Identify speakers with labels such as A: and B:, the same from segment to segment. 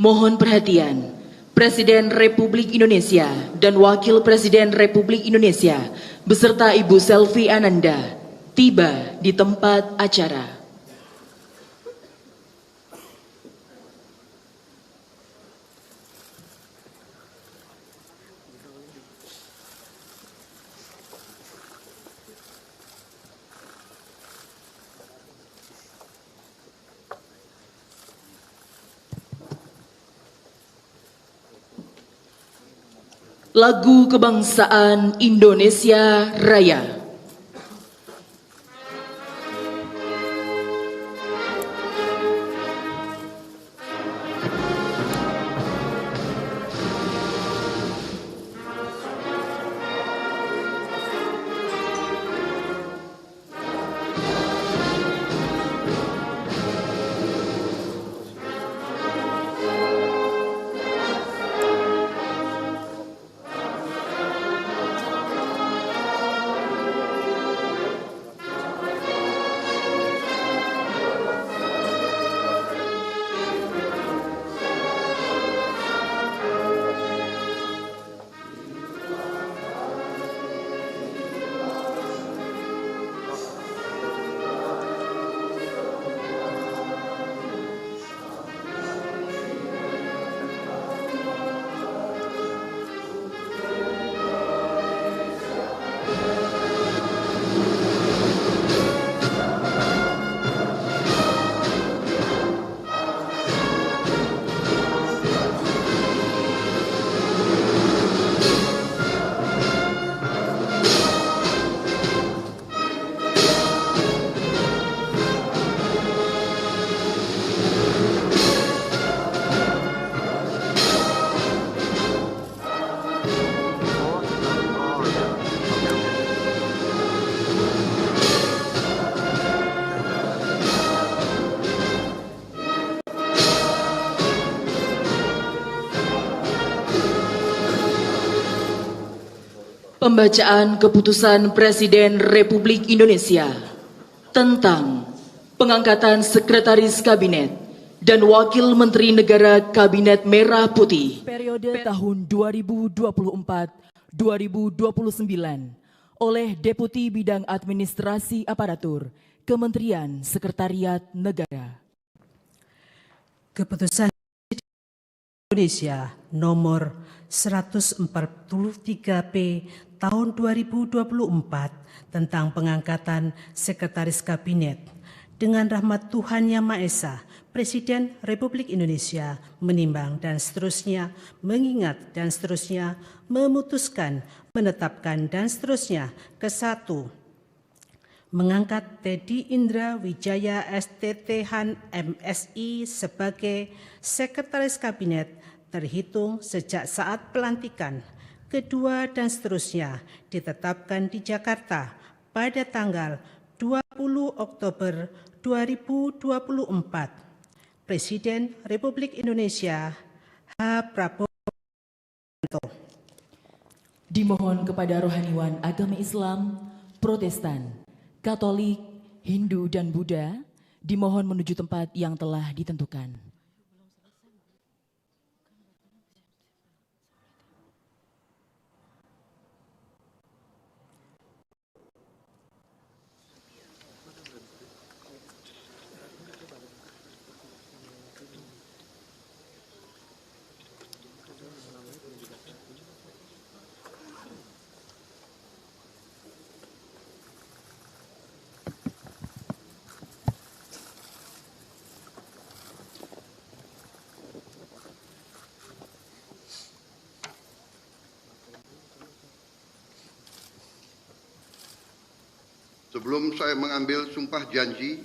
A: Mohon perhatian, Presiden Republik Indonesia dan Wakil Presiden Republik Indonesia beserta Ibu Selvi Ananda tiba di tempat acara. Lagu Kebangsaan Indonesia Raya. Pembacaan Keputusan Presiden Republik Indonesia tentang pengangkatan Sekretaris Kabinet dan Wakil Menteri Negara Kabinet Merah Putih periode tahun 2024-2029 oleh Deputi Bidang Administrasi Aparatur Kementerian Sekretariat Negara.
B: Keputusan Indonesia nomor 143P tahun 2024 tentang pengangkatan Sekretaris Kabinet. Dengan rahmat Tuhan Yang Maha Esa, Presiden Republik Indonesia menimbang dan seterusnya, mengingat dan seterusnya, memutuskan, menetapkan dan seterusnya. Ke-1, mengangkat Teddy Indra Wijaya STThan MSI sebagai Sekretaris Kabinet terhitung sejak saat pelantikan. Kedua dan seterusnya ditetapkan di Jakarta pada tanggal 20 Oktober 2024. Presiden Republik Indonesia H. Prabowo Subianto.
A: Dimohon kepada rohaniwan agama Islam, Protestan, Katolik, Hindu, dan Buddha, dimohon menuju tempat yang telah ditentukan.
C: Sebelum saya mengambil sumpah janji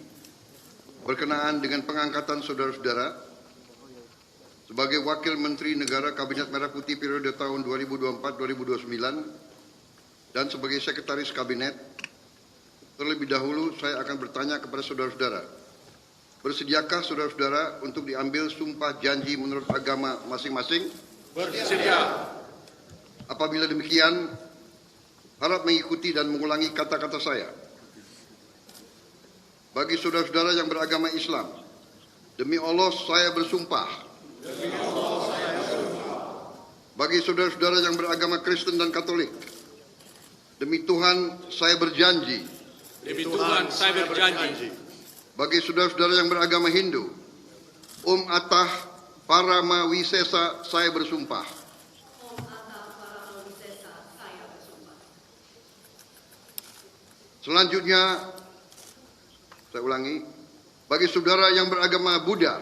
C: berkenaan dengan pengangkatan saudara-saudara sebagai Wakil Menteri Negara Kabinet Merah Putih periode tahun 2024-2029 dan sebagai Sekretaris Kabinet, terlebih dahulu saya akan bertanya kepada saudara-saudara, bersediakah saudara-saudara untuk diambil sumpah janji menurut agama masing-masing?
D: Bersedia.
C: Apabila demikian, harap mengikuti dan mengulangi kata-kata saya. Bagi saudara-saudara yang beragama Islam, demi Allah saya bersumpah.
D: Demi Allah
C: bagi saudara-saudara yang beragama Kristen dan Katolik, demi Tuhan saya berjanji.
D: Demi Tuhan saya berjanji.
C: Bagi saudara-saudara yang beragama Hindu, Atah Paramawisesa saya bersumpah. Selanjutnya, saya ulangi, bagi saudara yang beragama Buddha,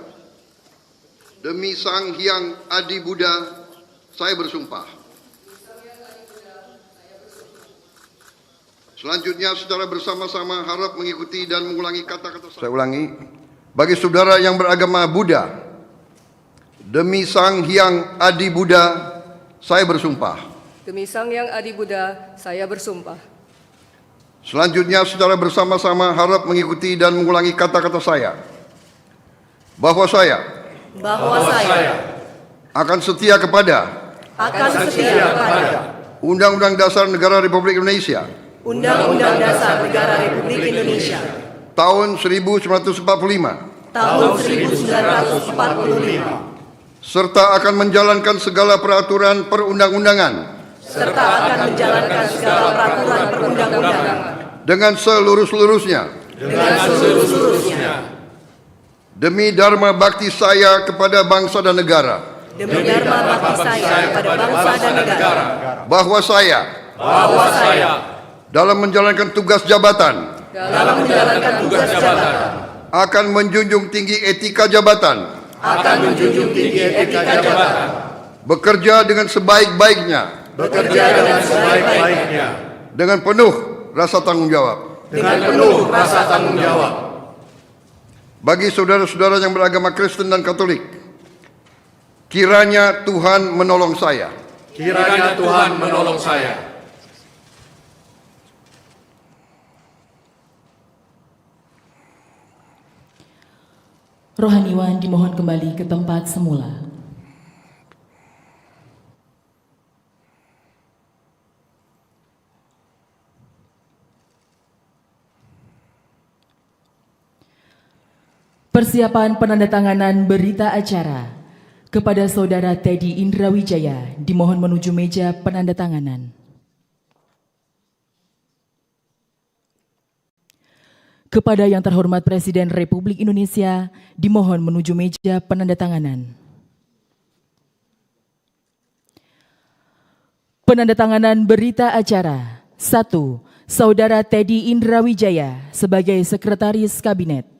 C: demi Sang Hyang Adi Buddha saya bersumpah. Selanjutnya, secara bersama-sama harap mengikuti dan mengulangi kata-kata saya. Saya ulangi, bagi saudara yang beragama Buddha, demi Sang Hyang Adi Buddha saya bersumpah.
E: Demi Sang Hyang Adi Buddha, saya bersumpah.
C: Selanjutnya, secara bersama-sama harap mengikuti dan mengulangi kata-kata saya. Bahwa saya akan setia kepada Undang-Undang Dasar Negara Republik Indonesia
E: Undang-Undang Dasar Negara Republik Indonesia
C: tahun 1945 serta akan menjalankan segala peraturan perundang-undangan dengan seluruh-seluruhnya demi dharma bakti saya kepada bangsa dan negara. Bahwa saya dalam menjalankan tugas jabatan akan menjunjung tinggi etika jabatan, bekerja dengan sebaik-baiknya, dengan penuh rasa tanggung jawab. Bagi saudara-saudara yang beragama Kristen dan Katolik, kiranya Tuhan menolong saya.
A: Rohaniwan dimohon kembali ke tempat semula. Persiapan penandatanganan berita acara kepada Saudara Teddy Indrawijaya dimohon menuju meja penandatanganan. Kepada yang terhormat Presiden Republik Indonesia dimohon menuju meja penandatanganan. Penandatanganan berita acara. 1. Saudara Teddy Indrawijaya sebagai Sekretaris Kabinet.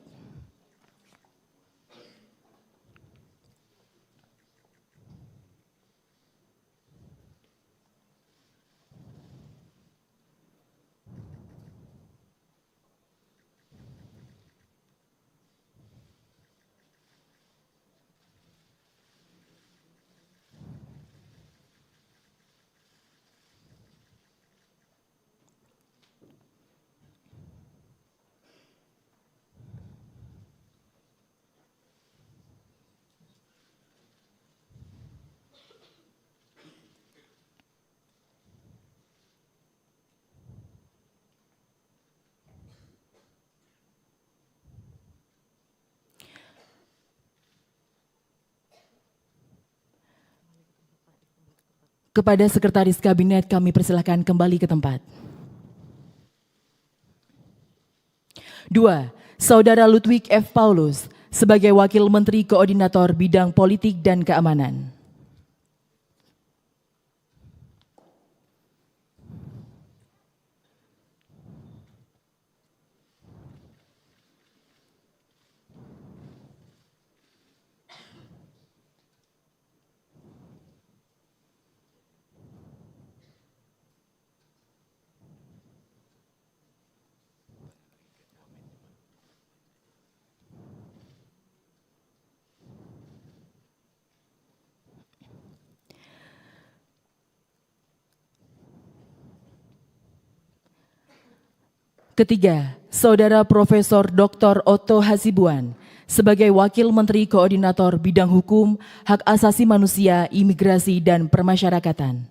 A: Kepada Sekretaris Kabinet kami persilakan kembali ke tempat. 2. Saudara Ludwig F. Paulus sebagai Wakil Menteri Koordinator Bidang Politik dan Keamanan. Ketiga, Saudara Profesor Dr. Otto Hasibuan sebagai Wakil Menteri Koordinator Bidang Hukum, Hak Asasi Manusia, Imigrasi, dan Permasyarakatan.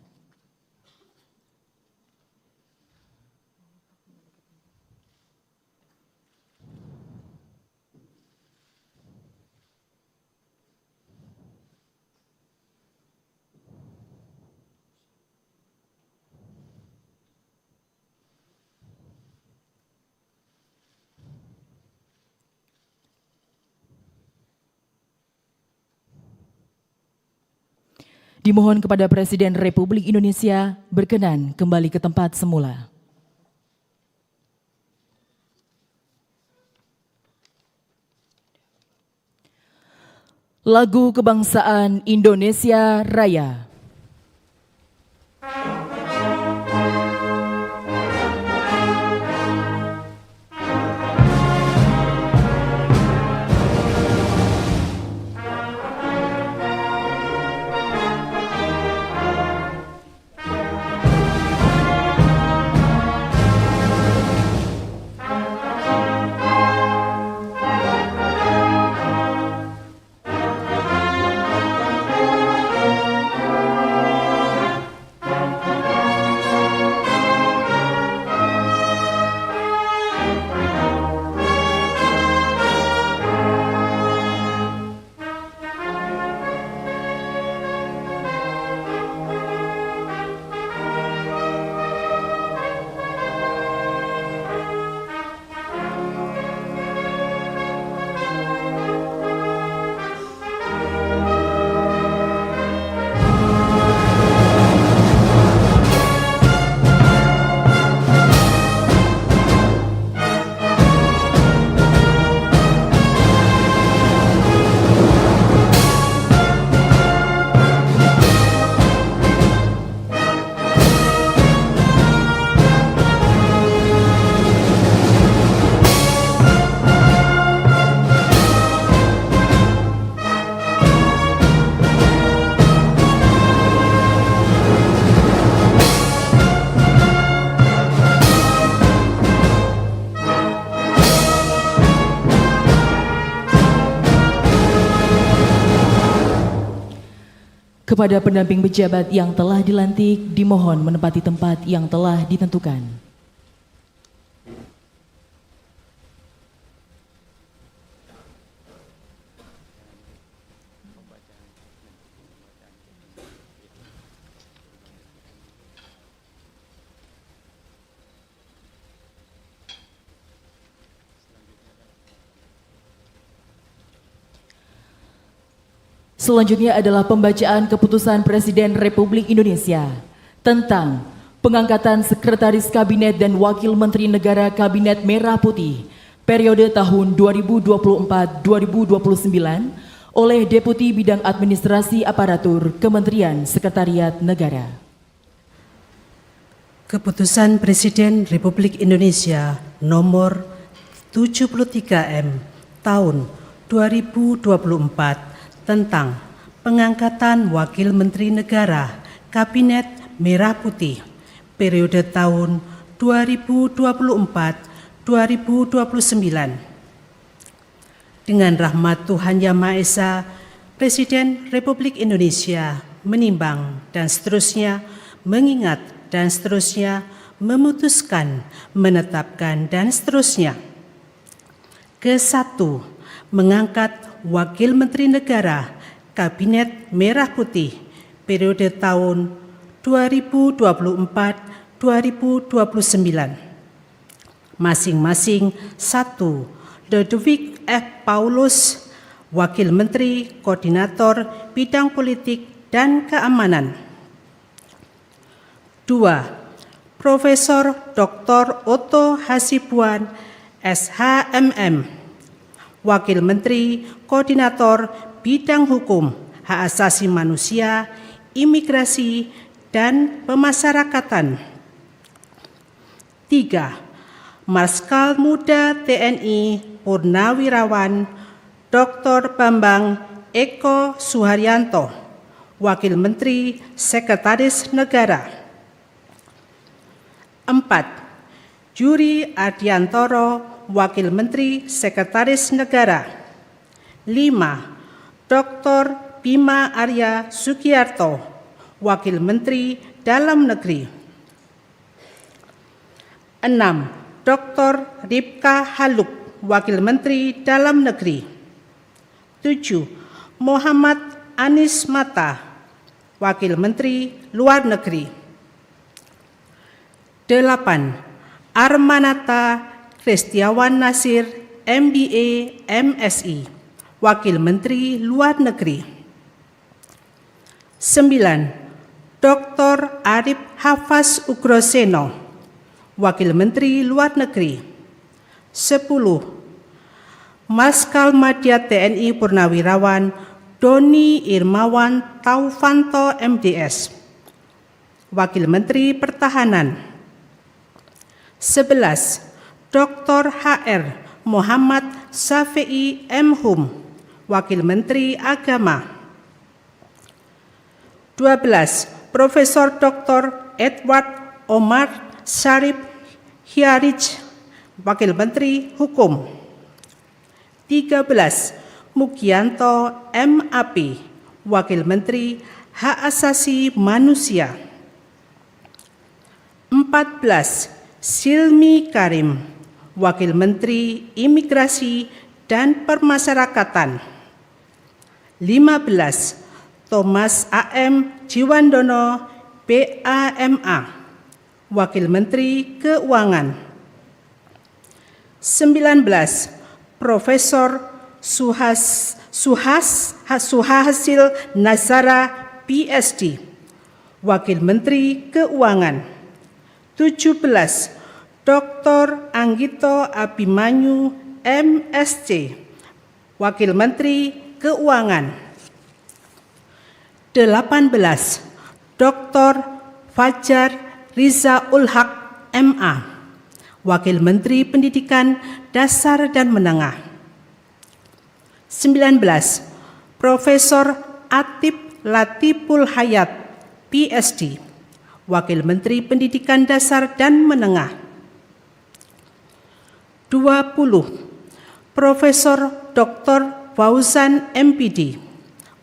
A: Dimohon kepada Presiden Republik Indonesia berkenan kembali ke tempat semula. Lagu Kebangsaan Indonesia Raya. Kepada pendamping pejabat yang telah dilantik, dimohon menempati tempat yang telah ditentukan. Selanjutnya adalah pembacaan keputusan Presiden Republik Indonesia tentang pengangkatan Sekretaris Kabinet dan Wakil Menteri Negara Kabinet Merah Putih periode tahun 2024-2029 oleh Deputi Bidang Administrasi Aparatur Kementerian Sekretariat Negara.
B: Keputusan Presiden Republik Indonesia nomor 73M tahun 2024 tentang pengangkatan Wakil Menteri Negara Kabinet Merah Putih periode tahun 2024-2029. Dengan rahmat Tuhan Yang Maha Esa, Presiden Republik Indonesia menimbang dan seterusnya mengingat dan seterusnya memutuskan, menetapkan dan seterusnya. Ke-1, mengangkat Wakil Menteri Negara Kabinet Merah Putih periode tahun 2024-2029. Masing-masing 1. Ludwig F. Paulus, Wakil Menteri Koordinator Bidang Politik dan Keamanan. 2. Profesor Dr. Otto Hasibuan, SHMM, Wakil Menteri Koordinator Bidang Hukum, Hak Asasi Manusia, Imigrasi, dan Pemasyarakatan. 3. Marskal Muda TNI Purnawirawan Dr. Bambang Eko Suharyanto, Wakil Menteri Sekretaris Negara. 4. Yuri Adiantoro, Wakil Menteri Sekretaris Negara. 5. Dr. Bima Arya Sugiarto, Wakil Menteri Dalam Negeri. 6. Dr. Ripka Haluk, Wakil Menteri Dalam Negeri. 7. Muhammad Anies Mata, Wakil Menteri Luar Negeri. 8. Armanata Kristiawan Nasir, MBA, MSI, Wakil Menteri Luar Negeri. 9. Dr. Arif Hafaz Ugroseno, Wakil Menteri Luar Negeri. 10. Marskal Madya TNI Purnawirawan Doni Irmawan Taufanto MDS, Wakil Menteri Pertahanan. 11. Dr. HR Muhammad Syafi'i M. Hum, Wakil Menteri Agama. 12. Profesor Dr. Edward Omar Syarif Hiarij, Wakil Menteri Hukum. 13. Mugianto MAP, Wakil Menteri Hak Asasi Manusia. 14. Silmi Karim, Wakil Menteri Imigrasi dan Permasyarakatan. 15. Thomas A.M. Jiwandono, BAMA, Wakil Menteri Keuangan. 19. Profesor Suhasil Nazara, PhD, Wakil Menteri Keuangan. 17. Dr. Anggito Abimanyu, MSc, Wakil Menteri Keuangan. 18. Dr. Fajar Rizaul Haq, MA, Wakil Menteri Pendidikan Dasar dan Menengah. 19. Profesor Atip Latiful Hayat, PhD, Wakil Menteri Pendidikan Dasar dan Menengah. 20. Profesor Dr. Fauzan MPD,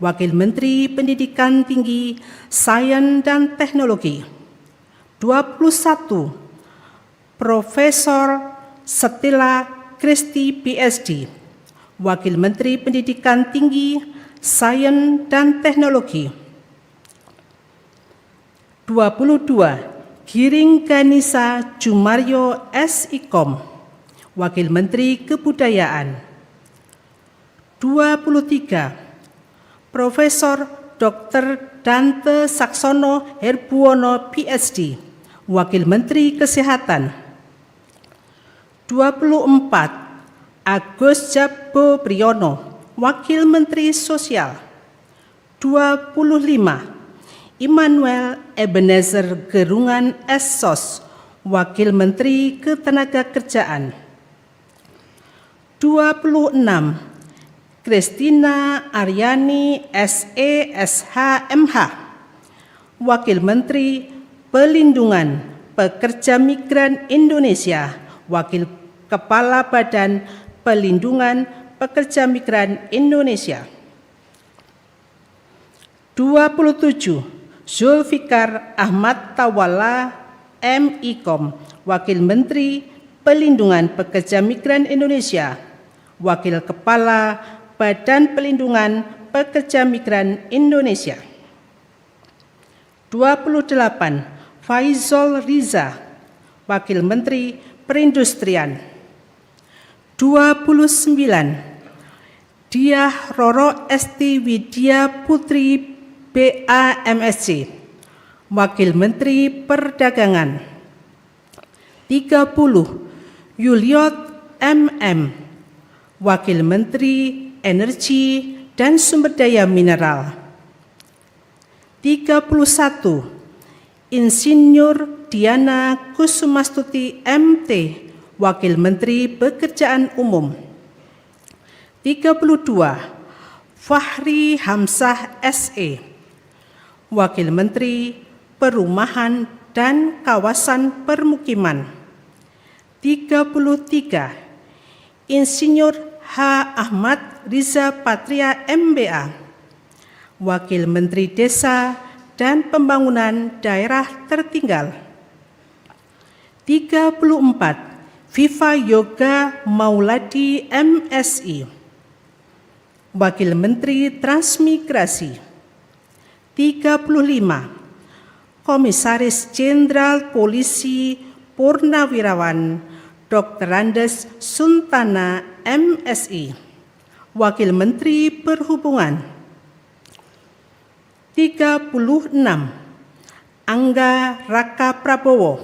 B: Wakil Menteri Pendidikan Tinggi, Sains dan Teknologi. 21. Profesor Stella Kristi, PhD, Wakil Menteri Pendidikan Tinggi, Sains dan Teknologi. 22. Giring Ganisa Jumaryo SIKOM, Wakil Menteri Kebudayaan. 23. Profesor Dr. Dante Saksono Herbuwono, PhD, Wakil Menteri Kesehatan. 24. Agus Jabo Priyono, Wakil Menteri Sosial. 25. Immanuel Ebenezer Gerungan SSOS, Wakil Menteri Ketenagakerjaan. 26. Kristina Aryani SE.SH MH, Wakil Menteri Pelindungan Pekerja Migran Indonesia, Wakil Kepala Badan Pelindungan Pekerja Migran Indonesia. 27. Zulfikar Ahmad Tawala MIKOM, Wakil Menteri Pelindungan Pekerja Migran Indonesia, Wakil Kepala Badan Pelindungan Pekerja Migran Indonesia. 28. Faizol Riza, Wakil Menteri Perindustrian. 29. Diah Roro Esti Widya Putri, BAMSC, Wakil Menteri Perdagangan. 30. Yuliot MM, Wakil Menteri Energi dan Sumber Daya Mineral. 31. Insinyur Diana Kusumastuti MT, Wakil Menteri Pekerjaan Umum. 32. Fahri Hamzah SE, Wakil Menteri Perumahan dan Kawasan Permukiman. 33. Insinyur H. Ahmad Riza Patria MBA, Wakil Menteri Desa dan Pembangunan Daerah Tertinggal. 34. Viva Yoga Mauladi MSI, Wakil Menteri Transmigrasi. 35. Komisaris Jenderal Polisi Purnawirawan Dr. Andes Suntana MSI, Wakil Menteri Perhubungan. 36. Angga Raka Prabowo,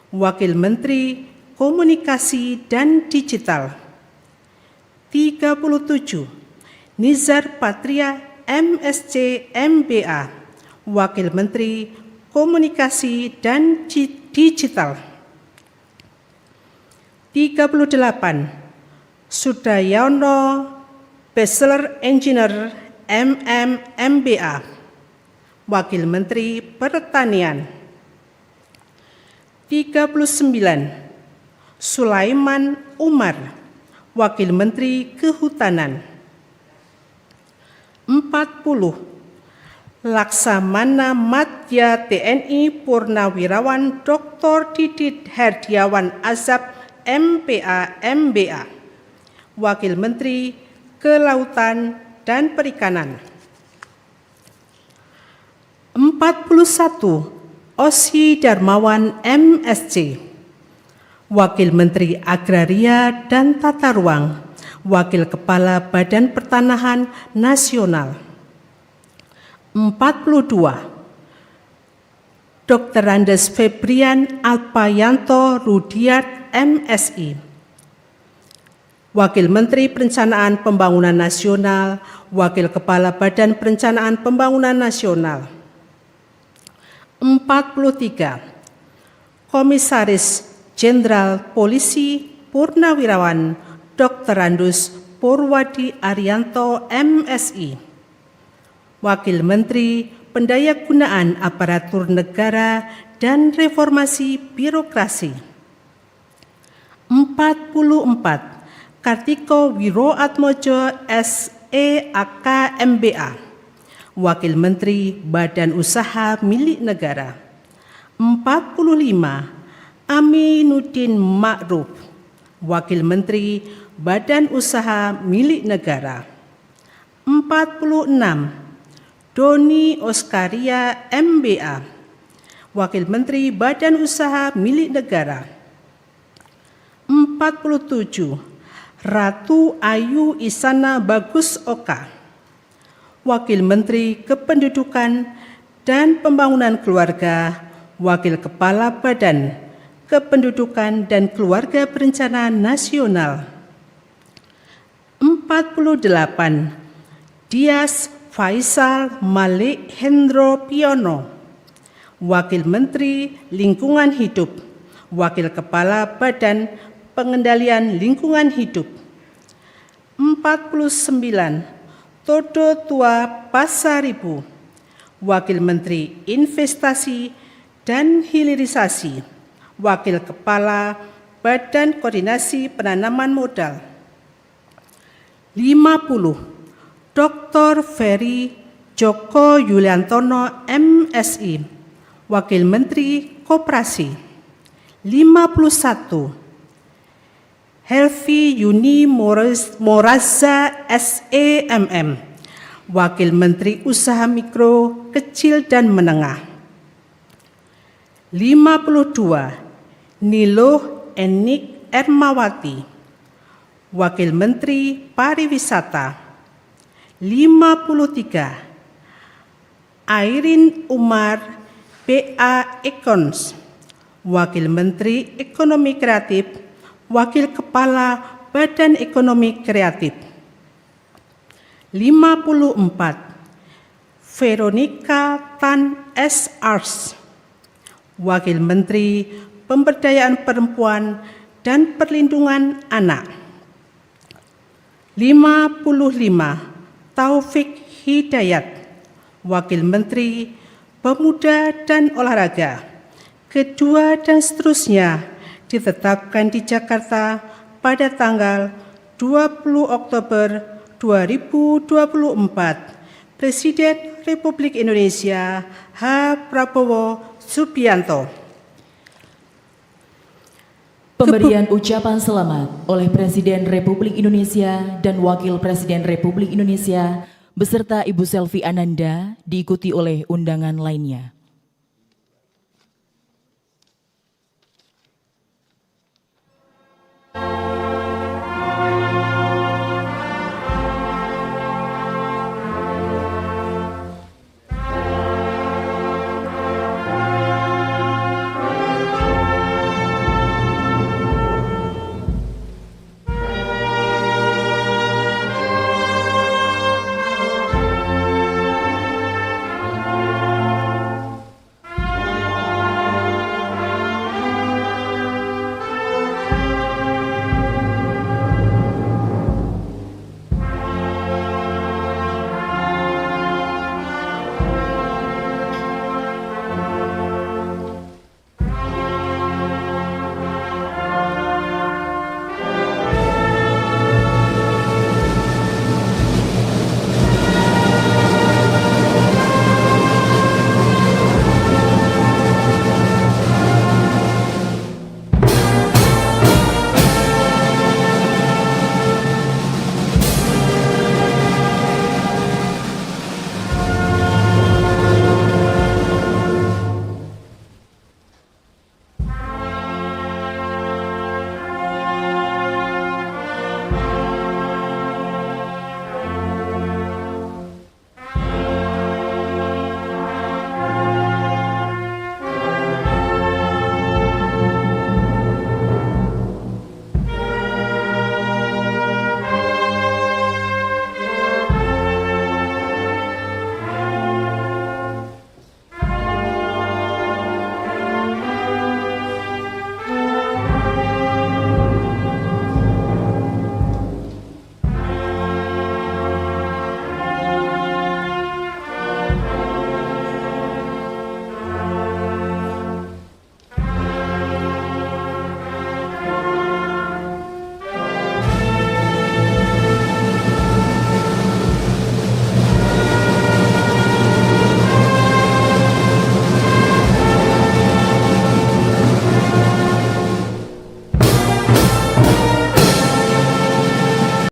B: Wakil Menteri Komunikasi dan Digital. 37. Nizar Patria MSc MBA, Wakil Menteri Komunikasi dan Digital. 38. Sudayono Bachelor Engineer MBA, Wakil Menteri Pertanian. 39. Sulaiman Umar, Wakil Menteri Kehutanan. 40. Laksamana Madya TNI Purnawirawan Dr. Didit Herdiawan Azab MPA MBA, Wakil Menteri Kelautan dan Perikanan. 41. Osi Darmawan MSc, Wakil Menteri Agraria dan Tata Ruang, Wakil Kepala Badan Pertanahan Nasional. 42. Dr. Andes Febrian Alpayanto Rudiat MSI, Wakil Menteri Perencanaan Pembangunan Nasional, Wakil Kepala Badan Perencanaan Pembangunan Nasional. 43. Komisaris Jenderal Polisi Purnawirawan Dr. Andus Purwadi Arianto MSI, Wakil Menteri Pendayagunaan Aparatur Negara dan Reformasi Birokrasi. 44. Kartiko Wiroatmojo SEAK MBA, Wakil Menteri Badan Usaha Milik Negara. 45. Aminuddin Ma'ruf, Wakil Menteri Badan Usaha Milik Negara. 46. Doni Oskaria MBA, Wakil Menteri Badan Usaha Milik Negara. 47. Ratu Ayu Isana Bagus Oka, Wakil Menteri Kependudukan dan Pembangunan Keluarga, Wakil Kepala Badan Kependudukan dan Keluarga Berencana Nasional. 48. Dias Faisal Malik Hendro Piono, Wakil Menteri Lingkungan Hidup, Wakil Kepala Badan Pengendalian Lingkungan Hidup. 49. Todo Tua Pasaribu, Wakil Menteri Investasi dan Hilirisasi, Wakil Kepala Badan Koordinasi Penanaman Modal. 50. Dr. Ferry Joko Yuliantono MSI, Wakil Menteri Koperasi. 51. Helvi Yuni Moraza SEMM, Wakil Menteri Usaha Mikro, Kecil dan Menengah. 52. Niloh Enik Ermawati, Wakil Menteri Pariwisata. 53. Airin Umar PA Ekons, Wakil Menteri Ekonomi Kreatif, Wakil Kepala Badan Ekonomi Kreatif. 54. Veronica Tan S. Ars, Wakil Menteri Pemberdayaan Perempuan dan Perlindungan Anak. 55. Taufik Hidayat, Wakil Menteri Pemuda dan Olahraga. Kedua dan seterusnya ditetapkan di Jakarta pada tanggal 20 Oktober 2024. Presiden Republik Indonesia H. Prabowo Subianto.
A: Pemberian ucapan selamat oleh Presiden Republik Indonesia dan Wakil Presiden Republik Indonesia beserta Ibu Selvi Ananda diikuti oleh undangan lainnya.